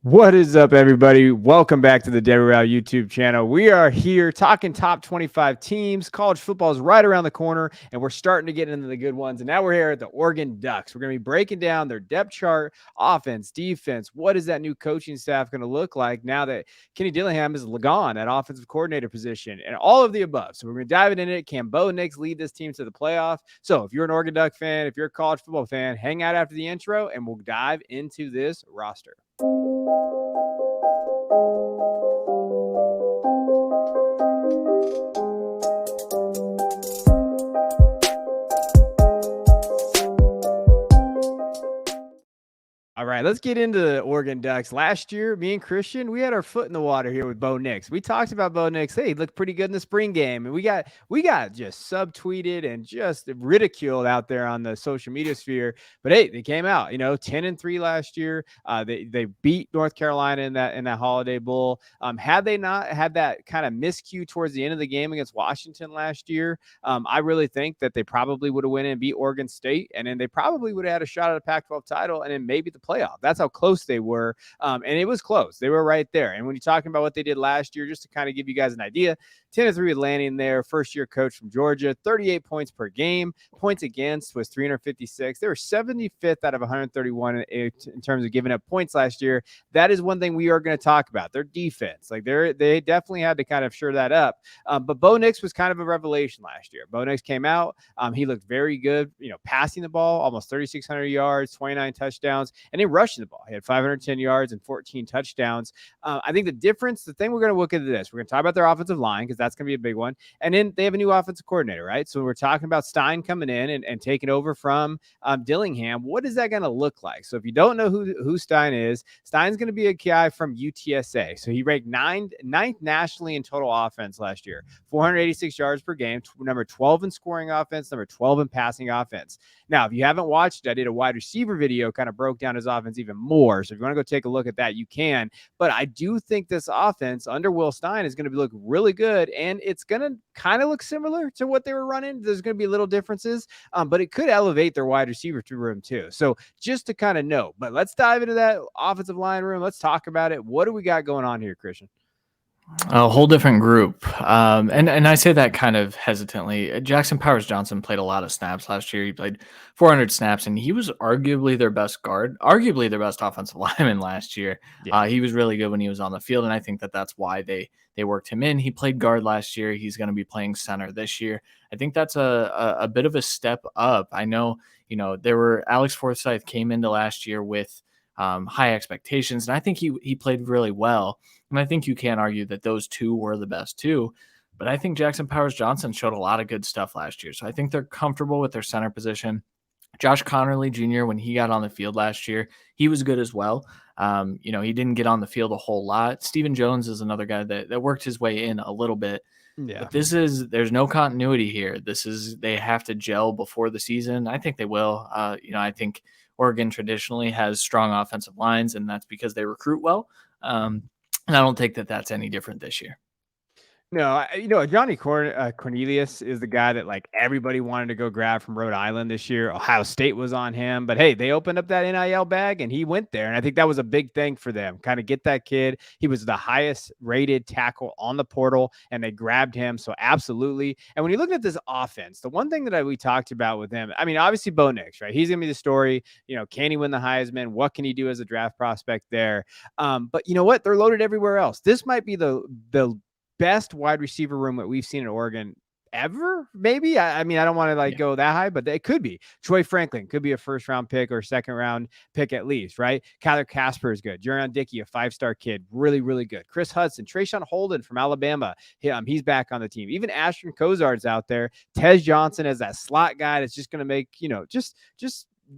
What is up, everybody? Welcome back to the Debbie Rao YouTube channel. We are here talking top 25 teams. College football is right around the corner, and we're starting to get into the good ones. And now we're here at the Oregon Ducks. We're going to be breaking down their depth chart, offense, defense. What is that new coaching staff going to look like now that Kenny Dillingham is gone at offensive coordinator position, and all of the above. So we're going to dive into it. Can Bo Nix lead this team to the playoff? So if you're an Oregon Duck fan, if you're a college football fan, hang out after the intro, and we'll dive into this roster. All right, let's get into the Oregon Ducks. Last year, me and Christian, we had our foot in the water here with Bo Nix. We talked about Bo Nix. Hey, he looked pretty good in the spring game, and we got just subtweeted and just ridiculed out there on the social media sphere. But hey, they came out, 10-3 last year. They beat North Carolina in that Holiday Bowl. Had they not had that kind of miscue towards the end of the game against Washington last year, I really think that they probably would have went in and beat Oregon State, and then they probably would have had a shot at a Pac-12 title, and then maybe the playoff. That's how close they were. And it was close. They were right there. And when you're talking about what they did last year, just to kind of give you guys an idea, 10-3 with Lanning there, first-year coach from Georgia, 38 points per game. Points against was 356. They were 75th out of 131 in terms of giving up points last year. That is one thing we are going to talk about. Their defense. They definitely had to kind of shore that up. But Bo Nix was kind of a revelation last year. Bo Nix came out. He looked very good, passing the ball, almost 3,600 yards, 29 touchdowns, and then rushing the ball. He had 510 yards and 14 touchdowns. I think the thing we're going to look at this, we're going to talk about their offensive line because that's going to be a big one. And then they have a new offensive coordinator, right? So we're talking about Stein coming in and taking over from Dillingham. What is that going to look like? So if you don't know who Stein is, Stein's going to be a guy from UTSA. So he ranked ninth nationally in total offense last year, 486 yards per game, number 12 in scoring offense, number 12 in passing offense. Now, if you haven't watched it, I did a wide receiver video, kind of broke down his offense even more. So if you want to go take a look at that, you can. But I do think this offense under Will Stein is going to look really good, and it's going to kind of look similar to what they were running. There's going to be little differences, but it could elevate their wide receiver room too. So just to kind of know. But let's dive into that offensive line room. Let's talk about it. What do we got going on here, Christian? A whole different group. And I say that kind of hesitantly. Jackson Powers Johnson played a lot of snaps last year. He played 400 snaps, and he was arguably their best guard, arguably their best offensive lineman last year. Yeah. He was really good when he was on the field, and I think that's why they worked him in. He played guard last year. He's going to be playing center this year. I think that's a bit of a step up. I know, there were Alex Forsythe came into last year with high expectations, and I think he played really well. And I think you can argue that those two were the best too. But I think Jackson Powers Johnson showed a lot of good stuff last year. So I think they're comfortable with their center position. Josh Connerly Jr., when he got on the field last year, he was good as well. He didn't get on the field a whole lot. Stephen Jones is another guy that worked his way in a little bit. Yeah. But there's no continuity here. They have to gel before the season. I think they will. I think Oregon traditionally has strong offensive lines, and that's because they recruit well. And I don't think that's any different this year. No, Johnny Cornelius is the guy that everybody wanted to go grab from Rhode Island this year. Ohio State was on him, but hey, they opened up that NIL bag and he went there. And I think that was a big thing for them. Kind of get that kid. He was the highest rated tackle on the portal and they grabbed him. So absolutely. And when you look at this offense, the one thing that we talked about with him, obviously Bo Nix, right? He's going to be the story. Can he win the Heisman? What can he do as a draft prospect there? But you know what? They're loaded everywhere else. This might be the best wide receiver room that we've seen in Oregon ever, maybe. I don't want to go that high, but it could be. Troy Franklin could be a first-round pick or second-round pick at least, right? Kyler Casper is good. Jurion Dickey, a five-star kid, really, really good. Chris Hudson, Trayshawn Holden from Alabama, he's back on the team. Even Ashton Cozart's out there. Tez Johnson as that slot guy that's just going to make,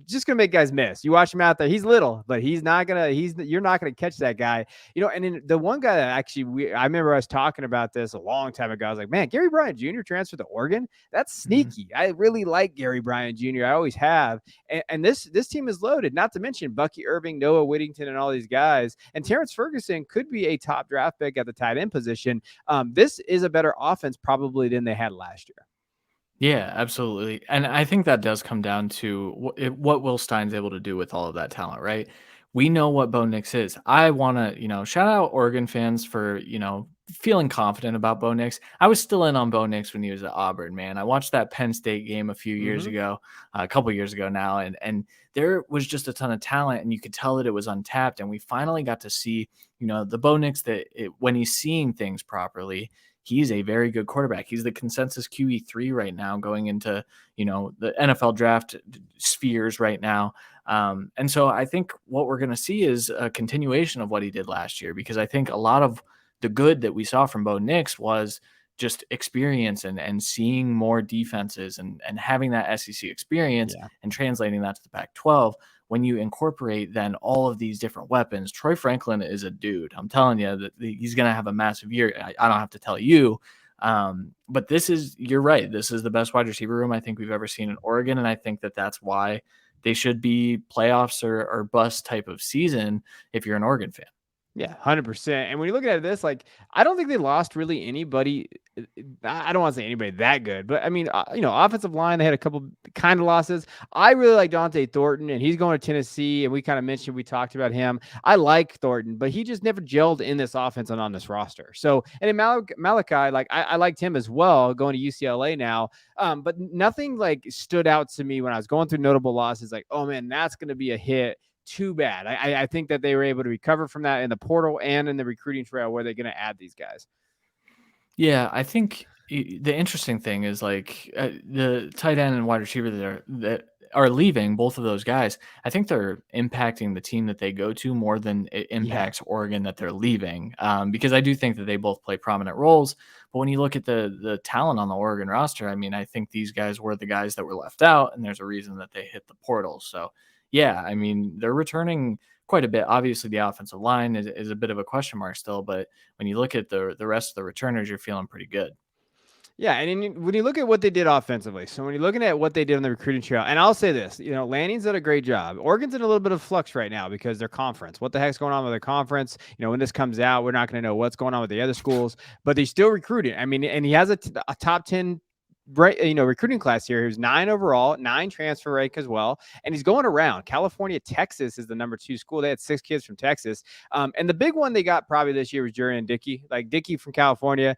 just gonna make guys miss. You watch him out there, he's little, but you're not gonna catch that guy. And then the one guy that actually I remember us talking about this a long time ago. I was like, man, Gary Bryant Jr. transferred to Oregon. That's sneaky. Mm-hmm. I really like Gary Bryant Jr. I always have. And this team is loaded, not to mention Bucky Irving, Noah Whittington, and all these guys. And Terrence Ferguson could be a top draft pick at the tight end position. This is a better offense probably than they had last year. Yeah, absolutely. And I think that does come down to what Will Stein's able to do with all of that talent, right? we know what Bo Nix is. I want to, shout out Oregon fans for, feeling confident about Bo Nix. I was still in on Bo Nix when he was at Auburn, man. I watched that Penn State game a few years Mm-hmm. ago, a couple years ago now, and there was just a ton of talent, and you could tell that it was untapped. And we finally got to see, the Bo Nix when he's seeing things properly, he's a very good quarterback. He's the consensus QE3 right now, going into the NFL draft spheres right now. And so I think what we're going to see is a continuation of what he did last year, because I think a lot of the good that we saw from Bo Nix was just experience and seeing more defenses and having that SEC experience Yeah. and translating that to the Pac-12. When you incorporate then all of these different weapons, Troy Franklin is a dude. I'm telling you that he's going to have a massive year. I don't have to tell you. But you're right. This is the best wide receiver room I think we've ever seen in Oregon. And I think that that's why they should be playoffs or bust type of season if you're an Oregon fan. Yeah, 100%. And when you look at this, like, I don't think they lost really anybody. I don't want to say anybody that good, but I mean, offensive line, they had a couple kind of losses. I really like Dante Thornton, and he's going to Tennessee. And we kind of mentioned, we talked about him. I like Thornton, but he just never gelled in this offense and on this roster. So, and in Malachi, like, I liked him as well, going to UCLA now. But nothing like stood out to me when I was going through notable losses. Like, oh man, that's going to be a hit. Too bad. I think that they were able to recover from that in the portal and in the recruiting trail where they're going to add these guys. Yeah, I think the interesting thing is like the tight end and wide receiver that are leaving, both of those guys. I think they're impacting the team that they go to more than it Yeah. impacts Oregon that they're leaving. Because I do think that they both play prominent roles. But when you look at the talent on the Oregon roster, I mean, I think these guys were the guys that were left out, and there's a reason that they hit the portal. So yeah, I mean, they're returning quite a bit. Obviously, the offensive line is a bit of a question mark still, but when you look at the rest of the returners, you're feeling pretty good. Yeah, and when you look at what they did offensively, so when you're looking at what they did on the recruiting trail, and I'll say this, Lanning's did a great job. Oregon's in a little bit of flux right now because their conference. What the heck's going on with their conference? When this comes out, we're not going to know what's going on with the other schools, but they still recruiting. I mean, and he has a top 10 recruiting class here. He was 9 overall, 9 transfer rate as well, and he's going around. California, Texas is the number 2 school. They had 6 kids from Texas, and the big one they got probably this year was Jurian Dickey, like Dickey from California.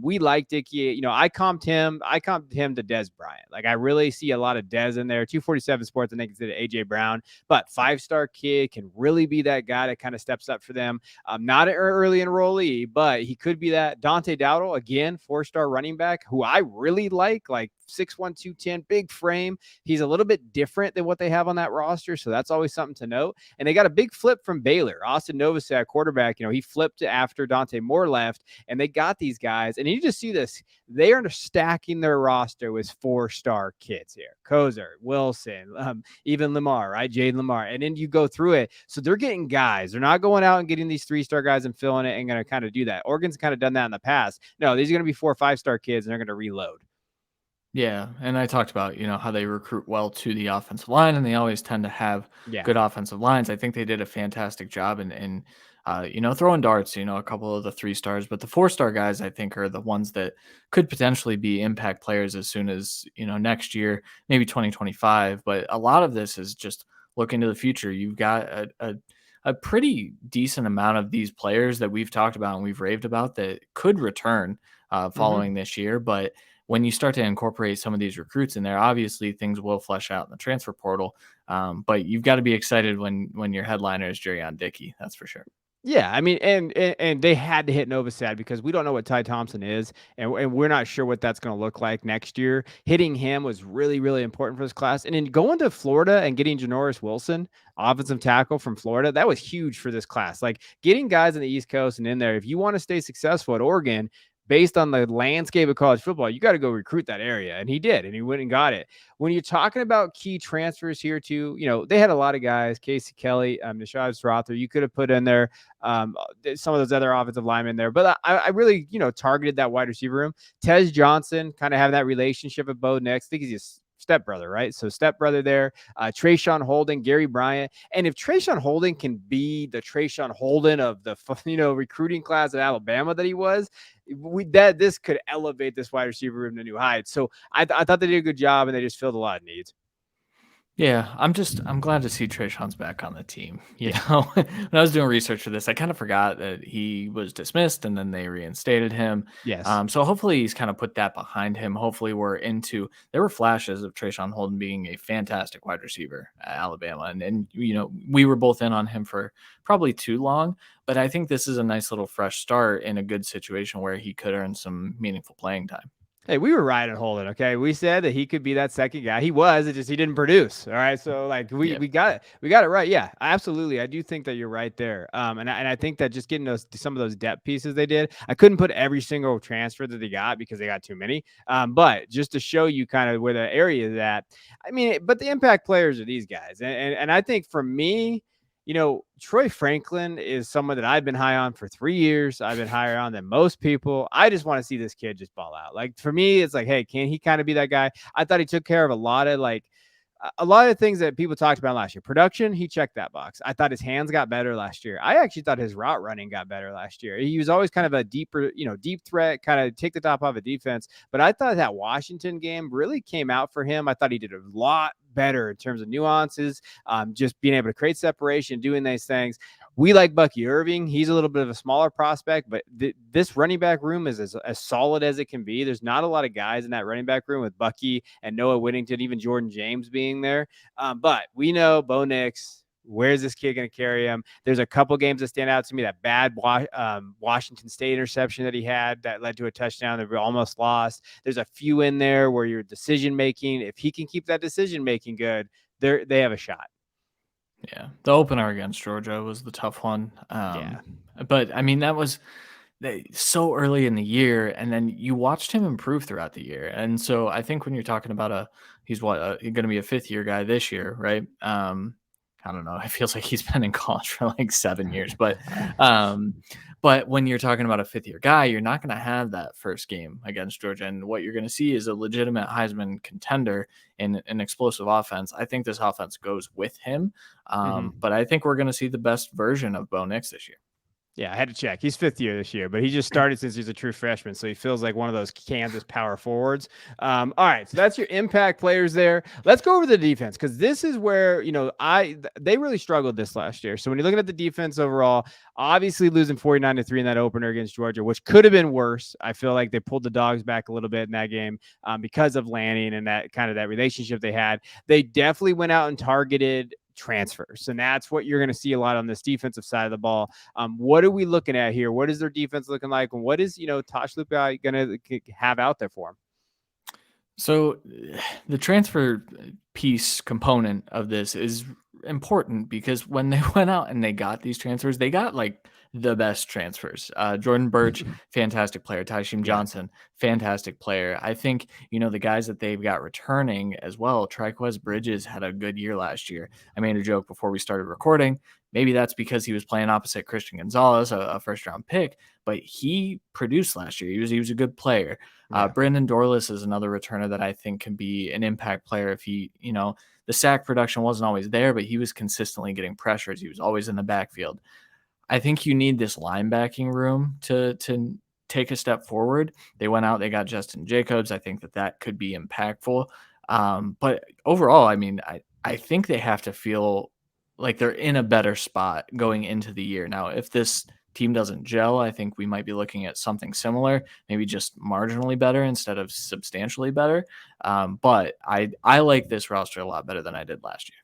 We like Dickey. I comped him to Dez Bryant. Like, I really see a lot of Dez in there. 247 Sports, I think it's AJ Brown, but 5-star kid can really be that guy that kind of steps up for them. Not an early enrollee, but he could be that. Dante Dowdle, again, 4-star running back, who I really like 6'1", 210, big frame. He's a little bit different than what they have on that roster, so that's always something to note. And they got a big flip from Baylor. Austin Novosad, quarterback, he flipped after Dante Moore left, and they got these guys. And you just see this. They are stacking their roster with 4-star kids here. Kozer, Wilson, even Lamar, right? Jaden Lamar. And then you go through it. So they're getting guys. They're not going out and getting these 3-star guys and filling it and going to kind of do that. Oregon's kind of done that in the past. No, these are going to be 4 or 5-star kids, and they're going to reload. Yeah, and I talked about, how they recruit well to the offensive line, and they always tend to have Yeah. good offensive lines. I think they did a fantastic job in throwing darts, a couple of the 3-stars, but the 4-star guys I think are the ones that could potentially be impact players as soon as, next year, maybe 2025. But a lot of this is just looking to the future. You've got a pretty decent amount of these players that we've talked about and we've raved about that could return following this year, but when you start to incorporate some of these recruits in there, obviously things will flesh out in the transfer portal. But you've got to be excited when your headliner is Jurion Dickey. That's for sure. Yeah, I mean, and they had to hit Novosad because we don't know what Ty Thompson is, and we're not sure what that's going to look like next year. Hitting him was really, really important for this class. And then going to Florida and getting Janoris Wilson, offensive tackle from Florida, that was huge for this class. Like, getting guys on the East Coast and in there, if you want to stay successful at Oregon, based on the landscape of college football, you got to go recruit that area. And he did, and he went and got it. When you're talking about key transfers here too, they had a lot of guys, Casey Kelly, Nishad Rother, you could have put in there some of those other offensive linemen there. But I really, targeted that wide receiver room. Tez Johnson, kind of having that relationship with Bo Nix. I think he's his stepbrother, right? So stepbrother there. Trayshawn Holden, Gary Bryant. And if Trayshawn Holden can be the Trayshawn Holden of the, recruiting class at Alabama that he was, this could elevate this wide receiver room to new heights. So I thought they did a good job, and they just filled a lot of needs. Yeah, I'm glad to see Trayshawn's back on the team. You Yeah. know, when I was doing research for this, I kind of forgot that he was dismissed and then they reinstated him. Yes. So hopefully he's kind of put that behind him. Hopefully there were flashes of Trayshawn Holden being a fantastic wide receiver at Alabama, and we were both in on him for probably too long. But I think this is a nice little fresh start in a good situation where he could earn some meaningful playing time. Hey, we were right at Holden. Okay, we said that he could be that second guy. He was. It just he didn't produce. All right, so like we Yeah. we got it. We got it right. Yeah, absolutely. I do think that you're right there. And I think that just getting those some of those depth pieces they did. I couldn't put every single transfer that they got because they got too many. But just to show you kind of where the area is at. I mean, but the impact players are these guys, and I think for me, Troy Franklin is someone that I've been high on for 3 years. I've been higher on than most people. I just want to see this kid just ball out. Like for me, it's like, hey, can he kind of be that guy? I thought he took care of a lot of things that people talked about last year. Production, he checked that box. I thought his hands got better last year. I actually thought his route running got better last year. He was always kind of a deeper, deep threat, kind of take the top off a defense. But I thought that Washington game really came out for him. I thought he did a lot better in terms of nuances, just being able to create separation, doing these things. We like Bucky Irving. He's a little bit of a smaller prospect, but this running back room is as solid as it can be. There's not a lot of guys in that running back room with Bucky and Noah Whittington, even Jordan James being there. But we know Bo Nix. Where's this kid going to carry him? There's a couple games that stand out to me. That bad Washington State interception that he had that led to a touchdown that we almost lost. There's a few in there where your decision making, if he can keep that decision making good, they have a shot. Yeah, the opener against Georgia was the tough one. Yeah. But I mean, that was so early in the year, and then you watched him improve throughout the year. And so I think when you're talking about he's going to be a fifth year guy this year, right? I don't know. It feels like he's been in college for like 7 years, um, but when you're talking about a fifth year guy, you're not going to have that first game against Georgia, and what you're going to see is a legitimate Heisman contender in an explosive offense. I think this offense goes with him, Mhm. but I think we're going to see the best version of Bo Nix this year. Yeah, I had to check. He's fifth year this year, but he just started since he's a true freshman, so he feels like one of those Kansas power forwards. All right, so that's your impact players there. Let's go over the defense because this is where they really struggled this last year. So when you're looking at the defense overall, obviously losing 49-3 in that opener against Georgia, which could have been worse. I feel like they pulled the dogs back a little bit in that game because of Lanning and that kind of that relationship they had. They definitely went out and targeted transfers, and that's what you're going to see a lot on this defensive side of the ball. What are we looking at here? What is their defense looking like? And what is, Tosh Luka going to have out there for him? So the transfer piece component of this is important because when they went out and they got these transfers, they got like the best transfers. Jordan Birch, fantastic player. Tyshim Yeah. Johnson, fantastic player. I think, the guys that they've got returning as well. Triquez Bridges had a good year last year. I made a joke before we started recording. Maybe that's because he was playing opposite Christian Gonzalez, a first round pick, but he produced last year. He was a good player. Yeah. Brandon Dorlus is another returner that I think can be an impact player if the sack production wasn't always there, but he was consistently getting pressures. He was always in the backfield. I think you need this linebacking room to take a step forward. They went out, they got Justin Jacobs. I think that could be impactful. But overall, I mean, I think they have to feel like they're in a better spot going into the year. Now, if this team doesn't gel, I think we might be looking at something similar, maybe just marginally better instead of substantially better. But I like this roster a lot better than I did last year.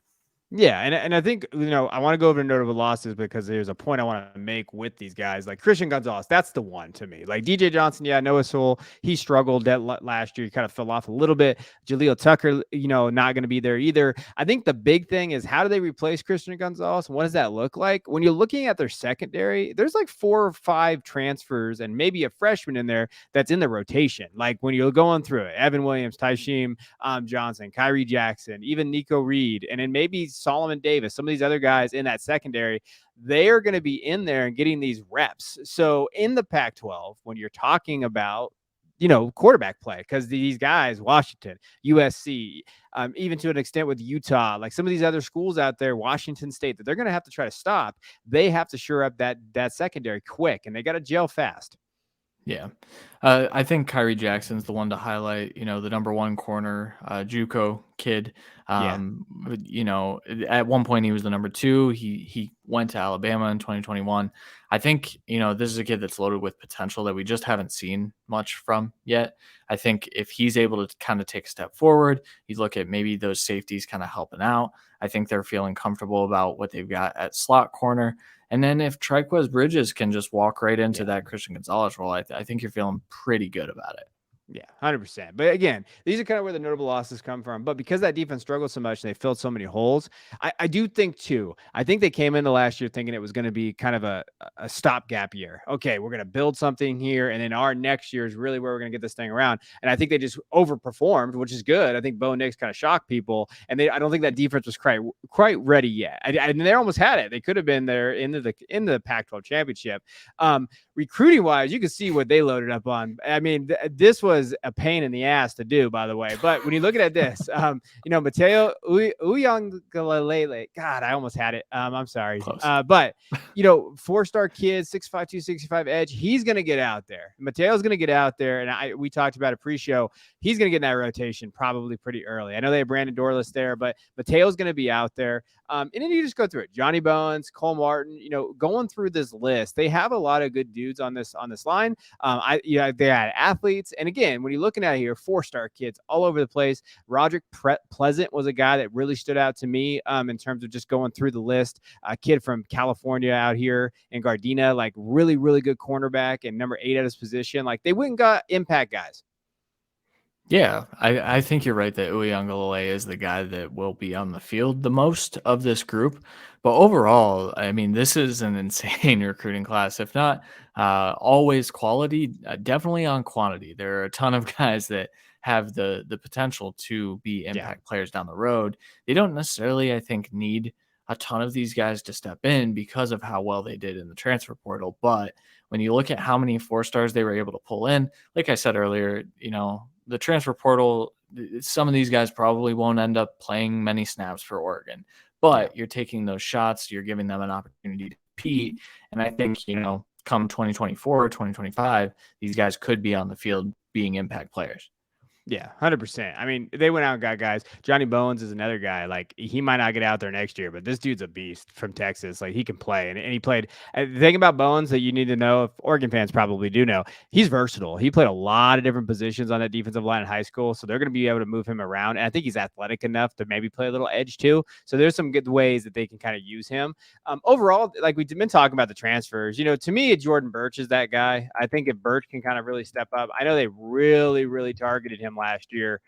Yeah, and I think I want to go over notable losses because there's a point I want to make with these guys like Christian Gonzalez. That's the one to me. Like DJ Johnson, yeah, Noah Sewell, he struggled last year. He kind of fell off a little bit. Jaleel Tucker, not going to be there either. I think the big thing is how do they replace Christian Gonzalez? And what does that look like? When you're looking at their secondary, there's like 4 or 5 transfers and maybe a freshman in there that's in the rotation. Like when you're going through it, Evan Williams, Tyshim Johnson, Kyrie Jackson, even Nico Reed, and then maybe Solomon Davis, some of these other guys in that secondary, they are going to be in there and getting these reps. So in the Pac-12, when you're talking about quarterback play, because these guys, Washington, USC, even to an extent with Utah, like some of these other schools out there, Washington State, that they're going to have to try to stop. They have to shore up that secondary quick, and they got to gel fast. Yeah. I think Kyrie Jackson's the one to highlight. You know, the number one corner, JUCO kid. Yeah. You know, at one point he was the number two. He went to Alabama in 2021. I think this is a kid that's loaded with potential that we just haven't seen much from yet. I think if he's able to kind of take a step forward, you look at maybe those safeties kind of helping out. I think they're feeling comfortable about what they've got at slot corner. And then if Triquez Bridges can just walk right into Yeah. that Christian Gonzalez role, I think you're feeling pretty good about it. Yeah, 100%. But again, these are kind of where the notable losses come from. But because that defense struggled so much and they filled so many holes, I do think, too, I think they came into last year thinking it was going to be kind of a stopgap year. Okay, we're going to build something here. And then our next year is really where we're going to get this thing around. And I think they just overperformed, which is good. I think Bo Nix kind of shocked people. And I don't think that defense was quite ready yet. And they almost had it. They could have been there in the Pac-12 championship. Recruiting wise, you can see what they loaded up on. I mean, this was a pain in the ass to do, by the way. But when you look at this, Mateo Uyangalele, God, I almost had it. I'm sorry. Close. But 4-star kid, 6'5", 265 edge. He's going to get out there. Mateo's going to get out there. And we talked about a pre-show. He's going to get in that rotation probably pretty early. I know they have Brandon Dorless there, but Mateo's going to be out there. And then you just go through it. Johnny Bones, Cole Martin, going through this list, they have a lot of good dudes on this line. They had athletes. And again, when you're looking at here, 4-star kids all over the place. Roderick Pleasant was a guy that really stood out to me in terms of just going through the list. A kid from California out here in Gardena, like really, really good cornerback and number 8 at his position. Like they went and got impact guys. Yeah, I think you're right that Uyangalele is the guy that will be on the field the most of this group. But overall, I mean, this is an insane recruiting class. If not always quality, definitely on quantity. There are a ton of guys that have the potential to be impact players down the road. They don't necessarily, I think, need a ton of these guys to step in because of how well they did in the transfer portal. But when you look at how many 4-stars they were able to pull in, like I said earlier, the transfer portal, some of these guys probably won't end up playing many snaps for Oregon, but you're taking those shots, you're giving them an opportunity to compete. And I think, come 2024, 2025, these guys could be on the field being impact players. Yeah, 100%. I mean, they went out and got guys. Johnny Bones is another guy. Like, he might not get out there next year, but this dude's a beast from Texas. Like, he can play. And he played. The thing about Bones that you need to know, if Oregon fans probably do know, he's versatile. He played a lot of different positions on that defensive line in high school. So they're going to be able to move him around. And I think he's athletic enough to maybe play a little edge too. So there's some good ways that they can kind of use him. Overall, like we've been talking about the transfers, to me, Jordan Birch is that guy. I think if Birch can kind of really step up, I know they really, really targeted him last year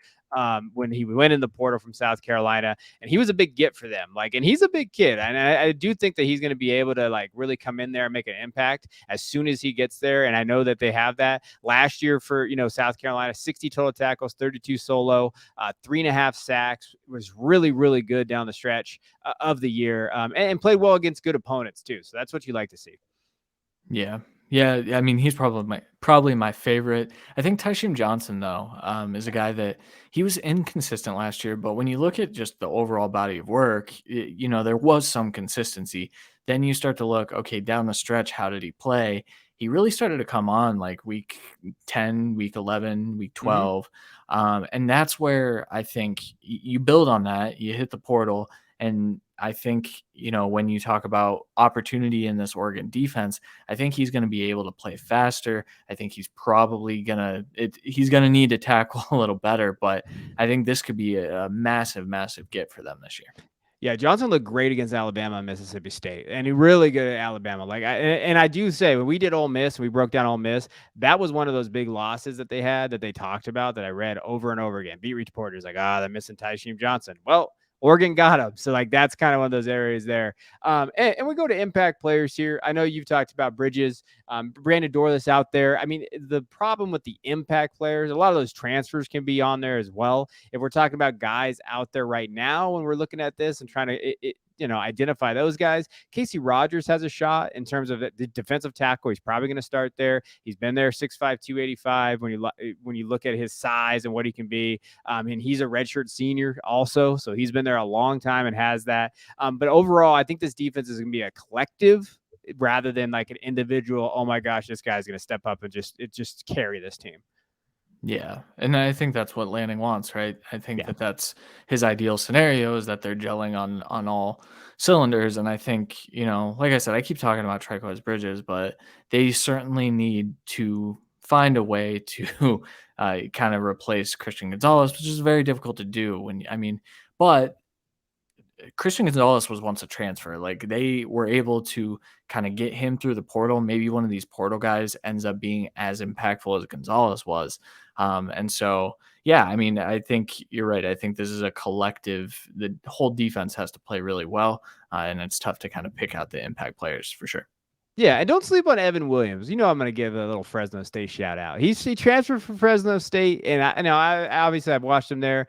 when he went in the portal from South Carolina, and he was a big get for them. Like, and he's a big kid, and I do think that he's going to be able to like really come in there and make an impact as soon as he gets there. And I know that they have that last year for South Carolina, 60 total tackles, 32 solo, 3.5 sacks, was really, really good down the stretch of the year, and played well against good opponents too. So that's what you like to see. Yeah. Yeah, I mean, he's probably my favorite. I think Tysheem Johnson, though, is a guy that he was inconsistent last year, but when you look at just the overall body of work, there was some consistency. Then you start to look, okay, down the stretch, how did he play? He really started to come on like week 10, week 11, week 12. And that's where I think you build on that, you hit the portal. And I think, when you talk about opportunity in this Oregon defense, I think he's going to be able to play faster. I think he's probably he's going to need to tackle a little better, but I think this could be a massive, massive get for them this year. Yeah, Johnson looked great against Alabama and Mississippi State, and he really good at Alabama. Like, I do say when we did Ole Miss, we broke down Ole Miss. That was one of those big losses that they had that they talked about that I read over and over again. Beat reporters like, they're missing Tysheem Johnson. Well, Oregon got him, so like that's kind of one of those areas there. And we go to impact players here. I know you've talked about Bridges, Brandon Dorless out there. I mean, the problem with the impact players, a lot of those transfers can be on there as well. If we're talking about guys out there right now, when we're looking at this and trying to identify those guys, Casey Rogers has a shot in terms of the defensive tackle. He's probably going to start there. He's been there 6'5", 285 when you look at his size and what he can be. And he's a redshirt senior also, so he's been there a long time and has that. But overall, I think this defense is going to be a collective rather than like an individual. Oh my gosh, this guy's going to step up and just carry this team. Yeah, and I think that's what Lanning wants, right? I think Yeah. that that's his ideal scenario is that they're gelling on all cylinders, and I think, like I said, I keep talking about Trico's Bridges, but they certainly need to find a way to kind of replace Christian Gonzalez, which is very difficult to do but Christian Gonzalez was once a transfer. Like they were able to kind of get him through the portal. Maybe one of these portal guys ends up being as impactful as Gonzalez was. And so, yeah, I think you're right. I think this is a collective. The whole defense has to play really well, and it's tough to kind of pick out the impact players for sure. Yeah, and don't sleep on Evan Williams. You know I'm going to give a little Fresno State shout out. He transferred from Fresno State, and I obviously I've watched him there,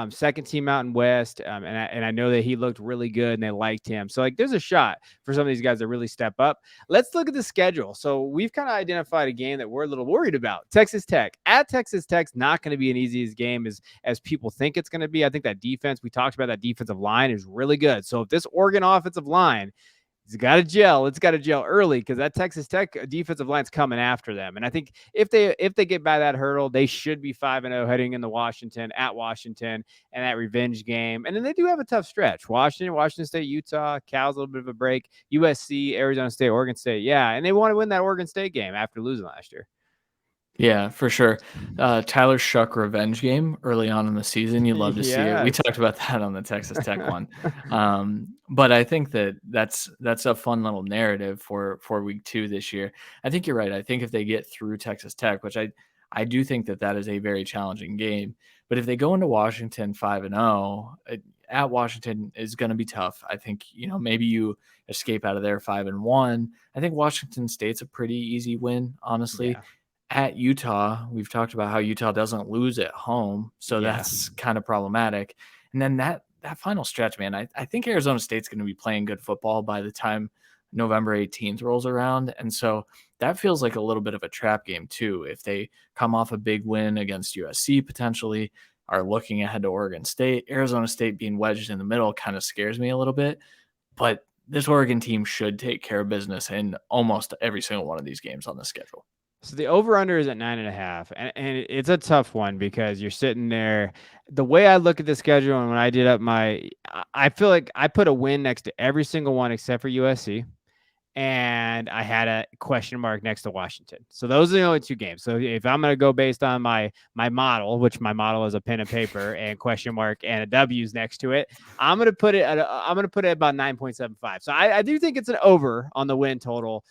second team out in West, and I know that he looked really good and they liked him. So like, there's a shot for some of these guys to really step up. Let's look at the schedule. So we've kind of identified a game that we're a little worried about. Texas Tech at Texas Tech's not going to be an easy game as people think it's going to be. I think that defense we talked about, that defensive line is really good. So if this Oregon offensive line, it's got to gel. It's got to gel early because that Texas Tech defensive line's coming after them. And I think if they get by that hurdle, they should be 5-0 heading into Washington and that revenge game. And then they do have a tough stretch: Washington State, Utah, Cal's a little bit of a break, USC, Arizona State, Oregon State. Yeah, and they want to win that Oregon State game after losing last year. Yeah, for sure. Tyler Shuck revenge game early on in the season. You love to see it. We Yes. talked about that on the Texas Tech one. But I think that's a fun little narrative for week 2 this year. I think you're right. I think if they get through Texas Tech, which I do think that is a very challenging game, but if they go into Washington 5-0, at Washington is going to be tough. I think, maybe you escape out of there 5-1. I think Washington State's a pretty easy win, honestly. Yeah. At Utah, we've talked about how Utah doesn't lose at home, so Yeah. that's kind of problematic. And then that final stretch, man, I think Arizona State's going to be playing good football by the time November 18th rolls around. And so that feels like a little bit of a trap game too. If they come off a big win against USC, potentially are looking ahead to Oregon State, Arizona State being wedged in the middle kind of scares me a little bit. But this Oregon team should take care of business in almost every single one of these games on the schedule. So the over-under is at 9.5, and it's a tough one because you're sitting there. The way I look at the schedule and when I did up I feel like I put a win next to every single one except for USC, and I had a question mark next to Washington. So those are the only 2 games. So if I'm going to go based on my model, which my model is a pen and paper and question mark and a W's next to it, I'm going to put it at about 9.75. So I do think it's an over on the win total.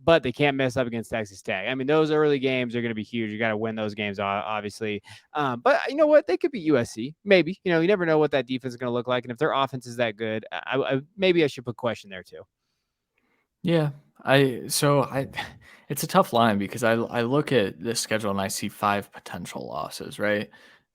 But they can't mess up against Texas Tech. I mean, those early games are going to be huge. You got to win those games, obviously. But you know what? They could be USC. Maybe. You never know what that defense is going to look like. And if their offense is that good, maybe I should put question there too. Yeah, it's a tough line because I look at this schedule and I see 5 potential losses, right?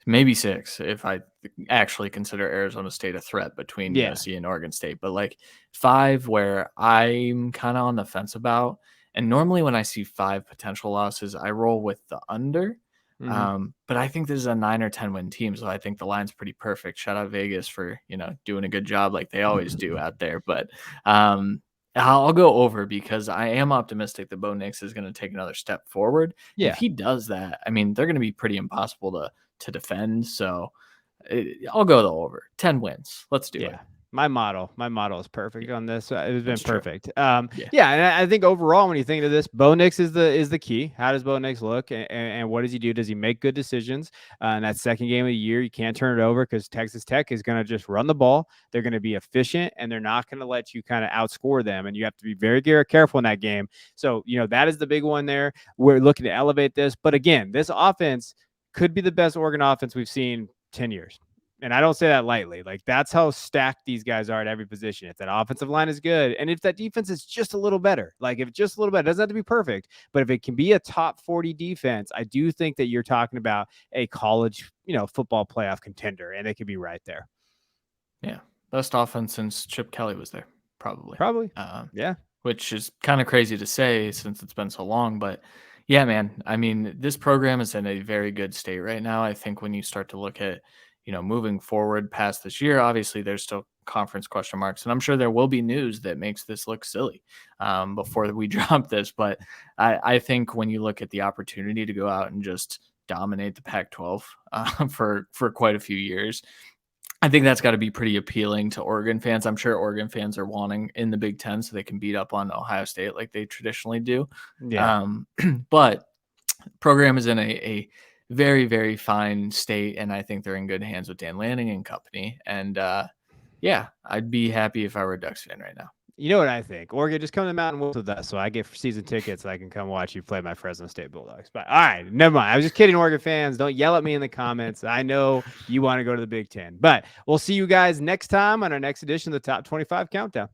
Maybe 6 if I actually consider Arizona State a threat between Yeah. USC and Oregon State, but like 5 where I'm kind of on the fence about. And normally when I see 5 potential losses, I roll with the under. Mm-hmm. But I think this is a 9 or 10 win team, so I think the line's pretty perfect. Shout out Vegas for doing a good job like they always do out there. But I'll go over because I am optimistic that Bo Nix is going to take another step forward. And Yeah. if he does that, they're going to be pretty impossible to defend. So I'll go the over 10 wins. Let's do it. My model is perfect on this. It's been perfect. Yeah. And I think overall, when you think of this, Bo Nix is the key. How does Bo Nix look, and what does he do? Does he make good decisions? In that second game of the year, you can't turn it over because Texas Tech is going to just run the ball. They're going to be efficient, and they're not going to let you kind of outscore them. And you have to be very careful in that game. So that is the big one there. We're looking to elevate this, but again, this offense could be the best Oregon offense we've seen 10 years. And I don't say that lightly. Like, that's how stacked these guys are at every position. If that offensive line is good, and if that defense is just a little better, like if it's just a little better, it doesn't have to be perfect, but if it can be a top 40 defense, I do think that you're talking about a college, football playoff contender, and they could be right there. Yeah. Best offense since Chip Kelly was there, probably. Yeah. Which is kind of crazy to say since it's been so long, but yeah, man. This program is in a very good state right now. I think when you start to look at, moving forward past this year, obviously there's still conference question marks, and I'm sure there will be news that makes this look silly before we drop this. But I think when you look at the opportunity to go out and just dominate the Pac-12 for quite a few years, I think that's got to be pretty appealing to Oregon fans. I'm sure Oregon fans are wanting in the Big Ten so they can beat up on Ohio State like they traditionally do. Yeah. But program is in a very, very fine state, and I think they're in good hands with Dan Lanning and company. And yeah, I'd be happy if I were a Ducks fan right now. You know what I think? Oregon, just come to Mountain West with us so I get season tickets and I can come watch you play my Fresno State Bulldogs. But all right, never mind. I was just kidding, Oregon fans. Don't yell at me in the comments. I know you want to go to the Big Ten. But we'll see you guys next time on our next edition of the Top 25 Countdown.